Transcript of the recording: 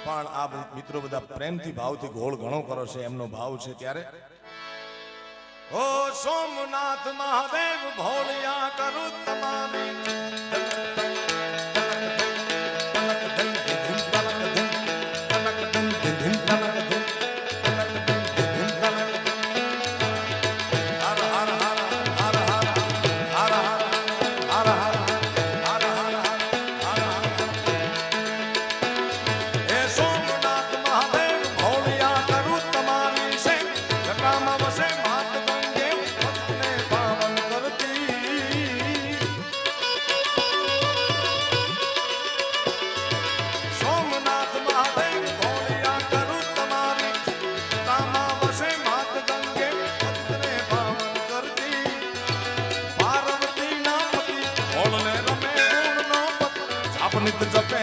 પણ આ મિત્રો બધા પ્રેમથી ભાવથી ગોળ ઘણો કરો છે એમનો ભાવ છે ત્યારે ઓ સોમનાથ મહાદેવ ભોળિયા કરું તમારી નિત જપે